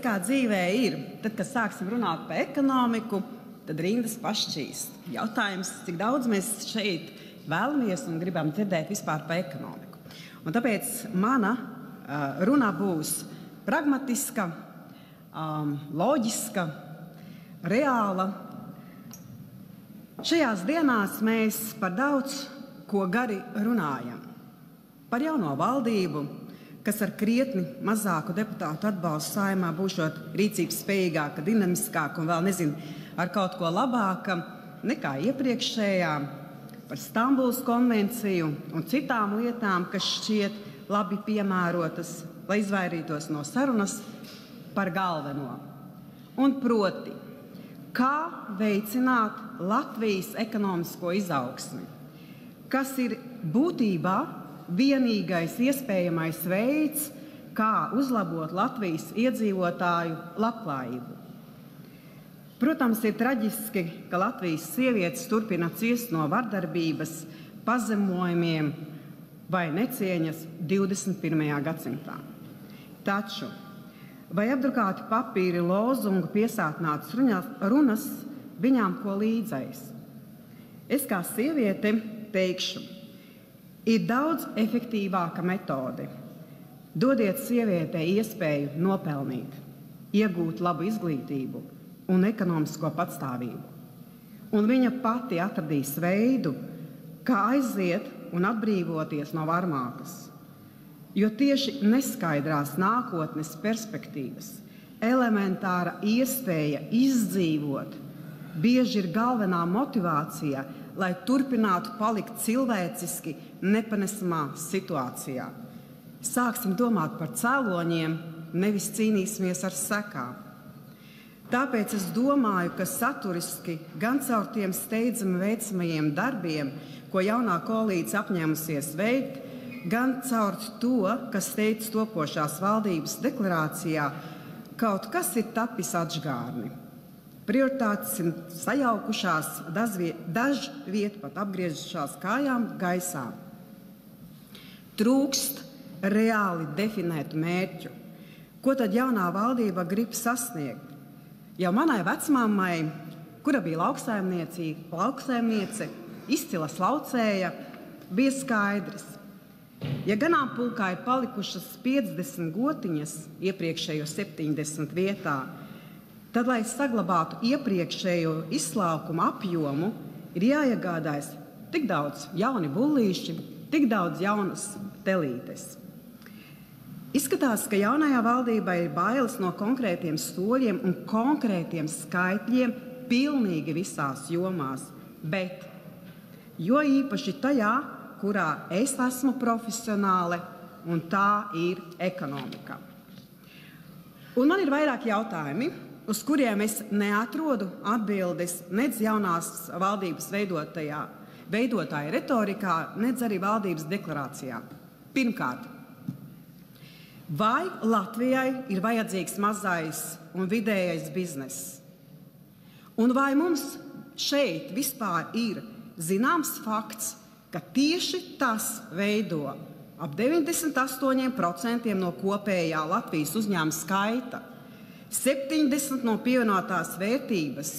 kā dzīvē ir, tad, kad sāksim runāt par ekonomiku, tad rindas pašķīst. Jautājums, cik daudz mēs šeit vēlamies un gribam dzirdēt vispār par ekonomiku. Un tāpēc mana runa būs pragmatiska, loģiska, reāla. Šajās dienās mēs par daudz ko gari runājam. Par jauno valdību, kas ar krietni mazāku deputātu atbalstu Saeimā būšot rīcības spējīgāka, dinamiskāka un vēl nezinu ar kaut ko labāka nekā iepriekšējā, par Stambulas konvenciju un citām lietām, kas šķiet labi piemērotas, lai izvairītos no sarunas par galveno. Un proti, kā veicināt Latvijas ekonomisko izaugsmi, kas ir būtībā vienīgais iespējamais veids, kā uzlabot Latvijas iedzīvotāju labklājību. Protams, ir traģiski, ka Latvijas sievietes turpina ciest no vardarbības, pazemojumiem vai necieņas 21. gadsimtā. Taču, vai apdrukāti papīri, lozungu piesātinātas runas viņām ko līdzais? Es kā sieviete teikšu, ir daudz efektīvāka metode. Dodiet sievietei iespēju nopelnīt, iegūt labu izglītību un ekonomisko patstāvību. Un viņa pati atradīs veidu, kā aiziet un atbrīvoties no varmākas. Jo tieši neskaidrās nākotnes perspektīvas, elementāra iespēja izdzīvot, bieži ir galvenā motivācija, lai turpinātu palikt cilvēciski nepanesamā situācijā. Sāksim domāt par cēloņiem, nevis cīnīsimies ar sekām. Tāpēc es domāju, ka saturiski gan caur tiem steidzami veicamajiem darbiem, ko jaunā koalīcija apņēmusies veikt, gan caur to, kas teikts topošās valdības deklarācijā, kaut kas ir tapis atžgārni. Prioritātes ir sajaukušās, dažviet pat apgriezušās kājām gaisā. Trūkst reāli definētu mērķu. Ko tad jaunā valdība grib sasniegt? Jau manai vecmammai, kura bija lauksaimniece, izcila slaucēja, bija skaidrs. Ja ganāmpulkā ir palikušas 50 gotiņas iepriekšējo 70 vietā, tad, lai saglabātu iepriekšējo izslaukumu apjomu, ir jāiegādājas tik daudz jauni bullīši, tik daudz jaunas telītes. Izskatās, ka jaunajā valdībā ir bailes no konkrētiem soļiem un konkrētiem skaitļiem pilnīgi visās jomās, bet jo īpaši tajā, kurā es esmu profesionāle, un tā ir ekonomika. Un man ir vairāk jautājumi, uz kuriem es neatrodu atbildes nec jaunās valdības veidotāja retorikā, nec arī valdības deklarācijā. Pirmkārt, vai Latvijai ir vajadzīgs mazais un vidējais bizness? Un vai mums šeit vispār ir zināms fakts, ka tieši tas veido ap 98% no kopējā Latvijas uzņēmuma skaita, 70% no pievienotās vērtības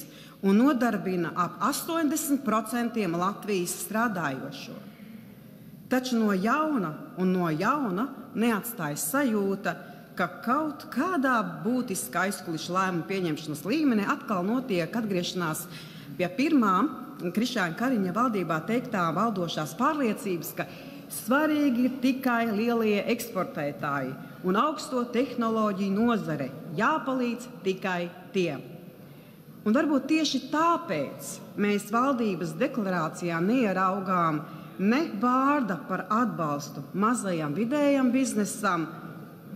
un nodarbina ap 80% Latvijas strādājošo? Taču no jauna neatstāja sajūta, ka kaut kādā būtiskā aizkulišu lēmumu pieņemšanas līmenī atkal notiek atgriešanās pie pirmām Krišjāņa Kariņa valdībā teiktā valdošās pārliecības, ka svarīgi ir tikai lielie eksportētāji un augsto tehnoloģiju nozare, jāpalīdz tikai tiem. Un varbūt tieši tāpēc mēs valdības deklarācijā neieraugām ne vārda par atbalstu mazajam vidējam biznesam,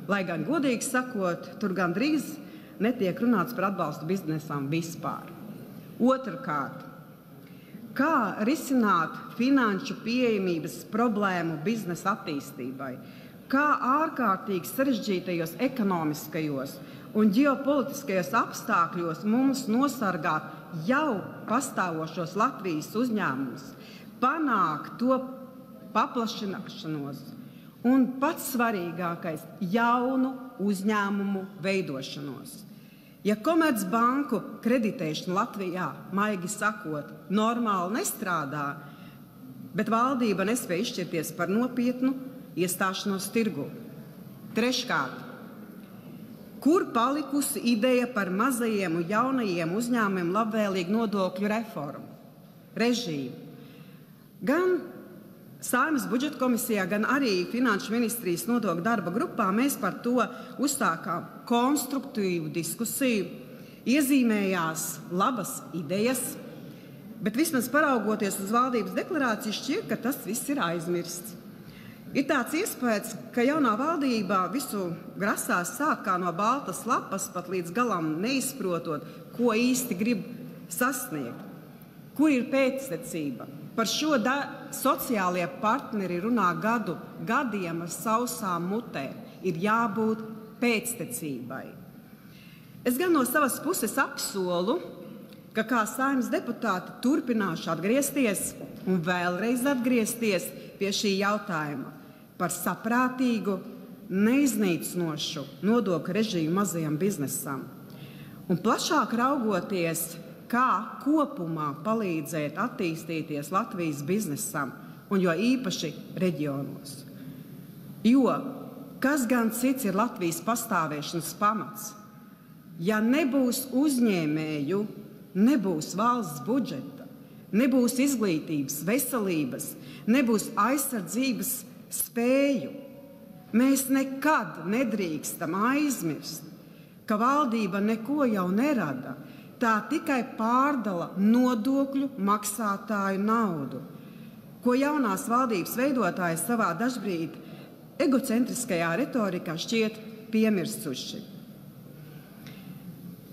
lai gan, godīgi sakot, tur gandrīz netiek runāts par atbalstu biznesam vispār. Otrkārt, kā risināt finanšu pieejamības problēmu biznesa attīstībai, kā ārkārtīgi sarežģītajos ekonomiskajos un ģeopolitiskajos apstākļos mums nosargāt jau pastāvošos Latvijas uzņēmumus, panākt to paplašināšanos un pats svarīgākais jaunu uzņēmumu veidošanos. Ja Komercbanku kreditēšana Latvijā, maigi sakot, normāli nestrādā, bet valdība nespēja izšķirties par nopietnu iestāšanos tirgu. Treškārt, kur palikusi ideja par mazajiem un jaunajiem uzņēmumiem labvēlīgu nodokļu reformu, režīmu? Gan Saeimas budžeta komisijā, gan arī Finanšu ministrijas nodokļu darba grupā mēs par to uzsākām konstruktīvu diskusiju, iezīmējās labas idejas, bet vismaz paraugoties uz valdības deklarāciju šķiet, ka tas viss ir aizmirsts. Ir tāds iespējas, ka jaunā valdībā visu grasās sākt kā no baltas lapas, pat līdz galam neizprotot, ko īsti grib sasniegt. Kur ir pēctecība? Par šo sociālie partneri runā gadiem ar sausām mutēm. Ir jābūt pēctecībai. Es gan no savas puses apsolu, ka kā Saeimas deputāti turpināšu atgriezties un vēlreiz atgriezties pie šī jautājuma par saprātīgu, neiznīcinošu nodokļu režīmu mazajam biznesam. Un plašāk raugoties, kā kopumā palīdzēt attīstīties Latvijas biznesam, un jo īpaši reģionos. Jo kas gan cits ir Latvijas pastāvēšanas pamats? Ja nebūs uzņēmēju, nebūs valsts budžeta, nebūs izglītības, veselības, nebūs aizsardzības spēju, mēs nekad nedrīkstam aizmirst, ka valdība neko jau nerada. Tā tikai pārdala nodokļu maksātāju naudu, ko jaunās valdības veidotāji savā dažbrīd egocentriskajā retorikā šķiet piemirsuši.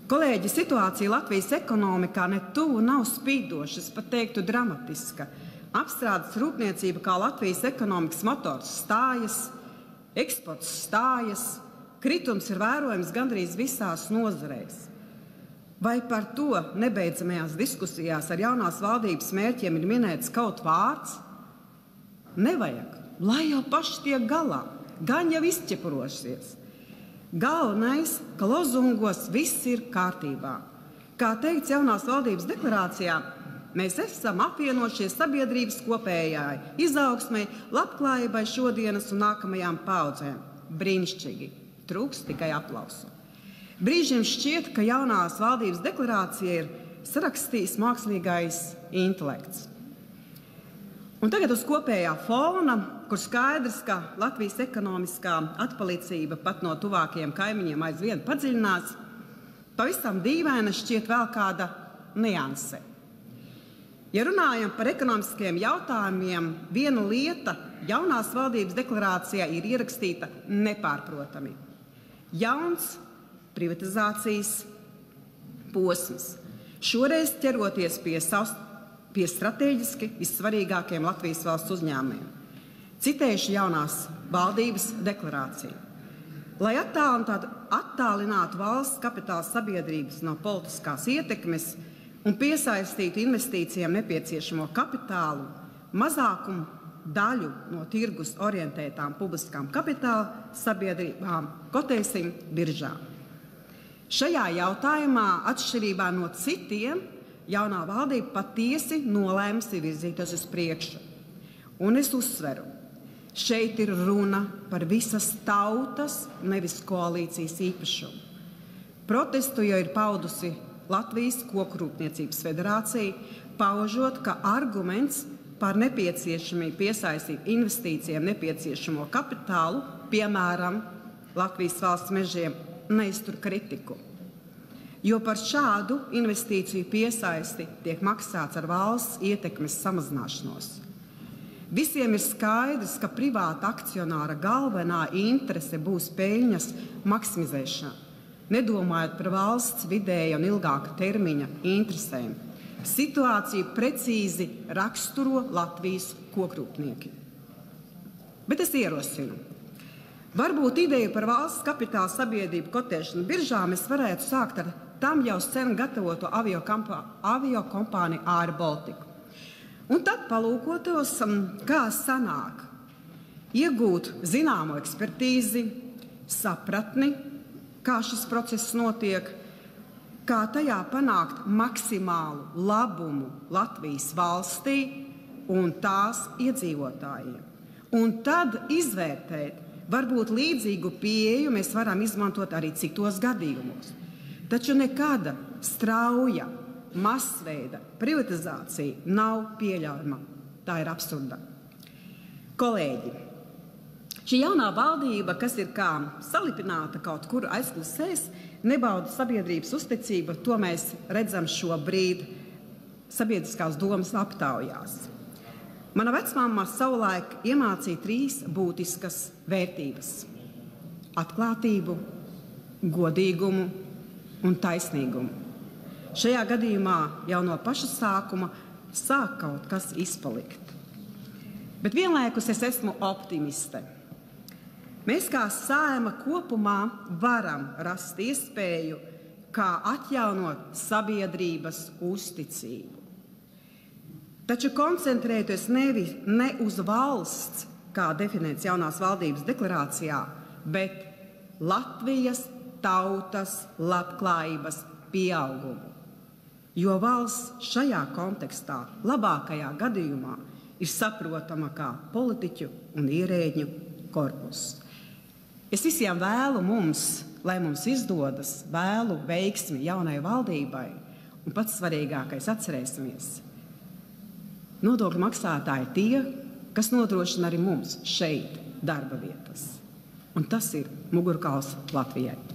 Kolēģi, situācija Latvijas ekonomikā ne tuvu nav spīdoša, es pat teiktu dramatiska. Apstrādes rūpniecība kā Latvijas ekonomikas motors stājas, eksports stājas, kritums ir vērojams gandrīz visās nozarēs. Vai par to nebeidzamajās diskusijās ar jaunās valdības mērķiem ir minēts kaut vārds? Nevajag, lai jau paši tiek galā, gan jau izķepurošies. Galvenais, ka lozungos viss ir kārtībā. Kā teikts jaunās valdības deklarācijā, mēs esam apvienojušies sabiedrības kopējai izaugsmei, labklājībai šodienas un nākamajām paudzēm. Brīnišķīgi, trūks tikai aplausu. Brīžiem šķiet, ka jaunās valdības deklarācija ir sarakstījis mākslīgais intelekts. Un tagad uz kopējā fona, kur skaidrs, ka Latvijas ekonomiskā atpalicība pat no tuvākajiem kaimiņiem aizvien padziļinās, pavisam dīvaina šķiet vēl kāda nianse. Ja runājam par ekonomiskiem jautājumiem, viena lieta jaunās valdības deklarācijā ir ierakstīta nepārprotami. Jauns privatizācijas posms. Šoreiz ķeroties pie strateģiski vissvarīgākiem Latvijas valsts uzņēmumiem. Citējuši jaunās valdības deklarāciju. Lai attālinātu valsts kapitāla sabiedrības no politiskās ietekmes un piesaistītu investīcijām nepieciešamo kapitālu, mazākumu daļu no tirgus orientētām publiskām kapitāla sabiedrībām kotēsim biržā. Šajā jautājumā, atšķirībā no citiem, jaunā valdība patiesi nolēmusi virzīties uz priekšu. Un es uzsveru, šeit ir runa par visas tautas, nevis koalīcijas īpašumu. Protestu jau ir paudusi Latvijas Kokrūpniecības federācija, paužot, ka arguments par nepieciešamību piesaistīt investīcijiem nepieciešamo kapitālu, piemēram, Latvijas valsts mežiem, neiztur kritiku. Jo par šādu investīciju piesaisti tiek maksāts ar valsts ietekmes samazināšanos. Visiem ir skaidrs, ka privāta akcionāra galvenā interese būs peļņas maksimizēšana, nedomājot par valsts vidēja un ilgāka termiņa interesēm. Situāciju precīzi raksturo Latvijas kokrūpnieki. Bet es ierosinu, varbūt ideju par valsts kapitāla sabiedrību kotēšanu biržā mēs varētu sākt ar tam jau sen gatavoto aviokompāniju Air Baltica. Un tad palūkotos, kā sanāk iegūt zināmo ekspertīzi, sapratni, kā šis process notiek, kā tajā panākt maksimālu labumu Latvijas valstī un tās iedzīvotājiem. Un tad izvērtēt, varbūt līdzīgu pieeju mēs varam izmantot arī citos gadījumos. Taču nekāda strauja, masveida privatizācija nav pieļaujama. Tā ir absurda. Kolēģi, šī jaunā valdība, kas ir kā salipināta kaut kur aizklusēs, nebauda sabiedrības uzticību, to mēs redzam šobrīd sabiedriskās domas aptaujās. Mana vecmāma savulaik iemācīja 3 būtiskas vērtības – atklātību, godīgumu un taisnīgumu. Šajā gadījumā jau no paša sākuma sāk kaut kas izpalikt. Bet vienlaikus es esmu optimiste. Mēs kā Saeima kopumā varam rast iespēju, kā atjaunot sabiedrības uzticību. Taču koncentrēties ne uz valsts, kā definēts jaunās valdības deklarācijā, bet Latvijas tautas labklājības pieaugumu. Jo valsts šajā kontekstā labākajā gadījumā ir saprotama kā politiķu un ierēģu korpus. Es visiem vēlu lai mums izdodas, vēlu veiksmi jaunai valdībai, un pats svarīgākais atcerēsimies. Nodokļu maksātāji tie, kas nodrošina arī mums šeit darba vietas. Un tas ir mugurkauls Latvijai.